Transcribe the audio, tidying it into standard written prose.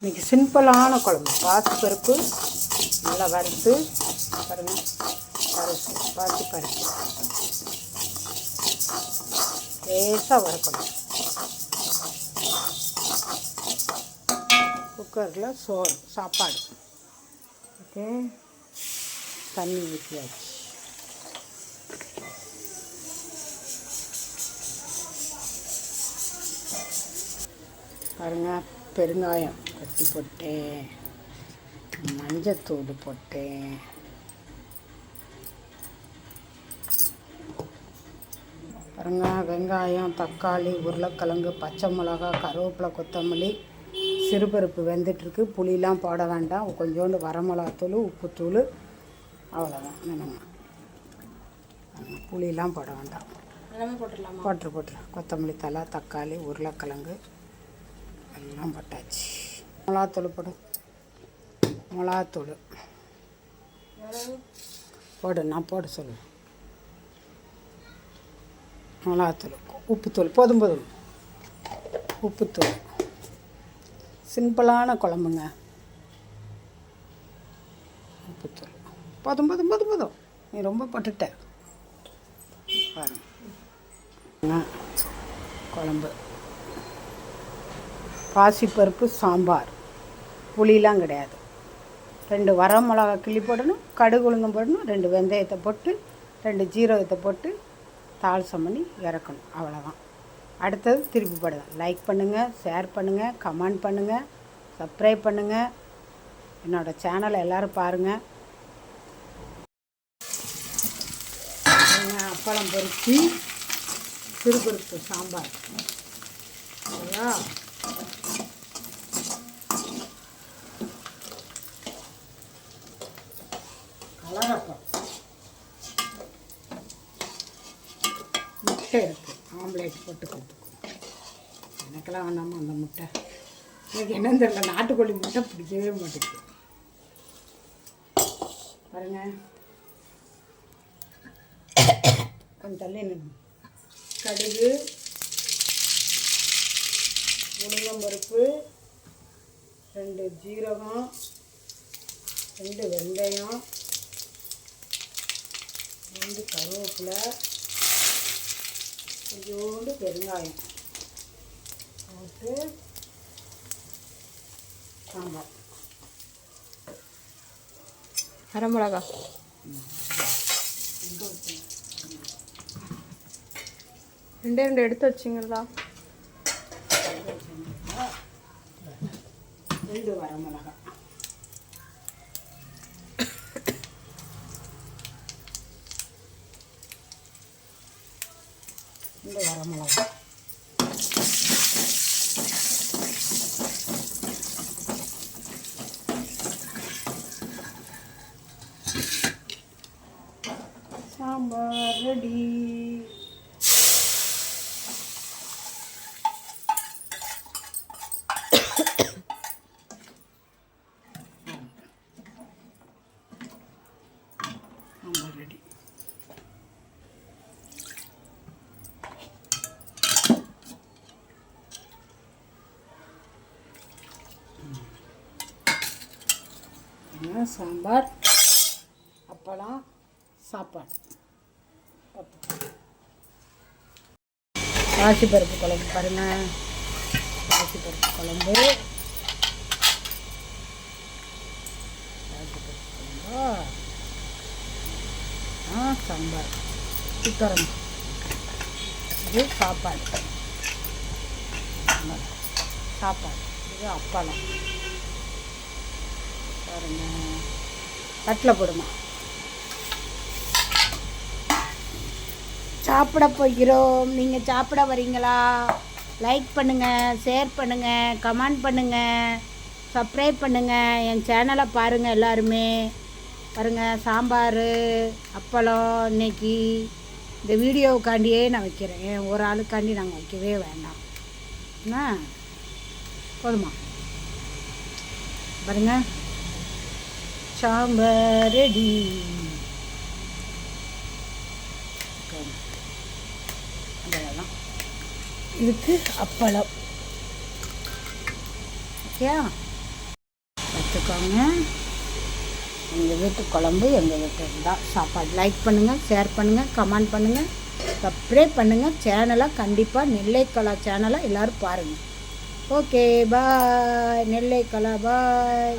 இன்றைக்கி சிம்பிளான குழம்பு. பாசிப்பருப்பு நல்லா வறுத்து பாருங்கள், பாசிப்பருப்பு லேசாக வறுக்கணும். குக்கரில் சாப்பாடு ஓகே, தண்ணி ஊற்றியாச்சு. பாருங்கள், பெருங்காயம் கட்டி போட்டேன், மஞ்சத்தூள் போட்டேன், பாருங்க வெங்காயம், தக்காளி, உருளைக்கிழங்கு, பச்சை மிளகா, கருவேப்பிலை, கொத்தமல்லி, சிறுபருப்பு வெந்துட்டுருக்கு. புளியெலாம் போட வேண்டாம், கொஞ்சோண்டு வரமிளகாத்தூள், உப்புத்தூள், அவ்வளோதான். என்னங்க புளியெலாம் போட வேண்டாம், போட்டுரு. கொத்தமல்லி தழை, தக்காளி, உருளைக்கிழங்கு எல்லாம் போட்டாச்சு. மிளகாத்தூள் மிளகாத்தூள் போடு, நான் போட சொல்லுவேன். மிளகாத்தூள், உப்புத்தூள் போதும், உப்புத்தூள். சிம்பிளான குழம்புங்க. உப்புத்தூள் போதும். நீ ரொம்ப போட்டுட்ட பாருங்க. குழம்பு பாசிப்பருப்பு சாம்பார், புளியெலாம் கிடையாது. 2 வரமிளகா கிள்ளி போடணும், கடுகு உளுந்தம் போடணும், 2 வெந்தயத்தை போட்டு 2 ஜீரகத்தை போட்டு தாளிசம் பண்ணி இறக்கணும், அவ்வளோதான். அடுத்தது திருப்பி போடுவேன். லைக் பண்ணுங்கள், ஷேர் பண்ணுங்கள், கமெண்ட் பண்ணுங்கள், சப்ஸ்கிரைப் பண்ணுங்கள். என்னோடய சேனலை எல்லோரும் பாருங்கள். அப்பளம் பொரிச்சு சிறுபருப்பு சாம்பார் சரியா. கலரப்பம் முட்டை இருக்குது, ஆம்லேட் போட்டு கொடுத்துக்கும். எனக்கெல்லாம் வேணாமா அந்த முட்டை? எனக்கு என்னன்னு தெரியல, நாட்டுக்கோழி முட்டை பிடிக்கவே மாட்டேங்குது. பாருங்க, கொஞ்சம் தள்ளி நின்று கடுகு, உளுந்தம்பருப்பு, 2 ஜீரகம், 2 வெந்தயம், 2 கருவேப்பிலை, கொஞ்சோண்டு பெருங்காயம் போட்டு சாம்பார். வரமிளகா ரெண்டு எடுத்து வச்சிங்களா? 2 வரமிளகா, சாம்பார் ரெடி. சாம்பார் ரெடி. சாம்பார், அப்பளம், சாப்பாடு. பாசிப்பருப்பு குழம்பு பாருங்கள், பாசிப்பருப்பு குழம்பு, சாம்பார், சுத்தரம். இது சாப்பாடு, இது அப்பளம் பாருங்க. தட்டில் போடுமா, சாப்பிட போகிறோம். நீங்கள் சாப்பிட வரீங்களா? லைக் பண்ணுங்கள், ஷேர் பண்ணுங்கள், கமெண்ட் பண்ணுங்கள், சப்ஸ்கிரைப் பண்ணுங்கள். என் சேனலை பாருங்கள் எல்லாருமே. பாருங்கள், சாம்பார், அப்பளம். இன்றைக்கி இந்த வீடியோவுக்காண்டியே நான் வைக்கிறேன், ஒரு ஆளுக்காண்டி நாங்கள் வைக்கவே வேண்டாம். என்ன போதுமா? பாருங்கள், சாம்பார் ரெடி. அவ்வளோதான். இதுக்கு அப்பளம் ஓகே. பார்த்துக்கோங்க. எங்கள் வீட்டு குழம்பு எங்கள் வீட்டு தான் சாப்பாடு. லைக் பண்ணுங்கள், ஷேர் பண்ணுங்கள், கமெண்ட் பண்ணுங்கள், சப்ஸ்கிரைப் பண்ணுங்கள். சேனலை கண்டிப்பாக நெல்லைக்கலா சேனலை எல்லோரும் பாருங்கள். Okay bye. நெல்லைக்கலா பாய்.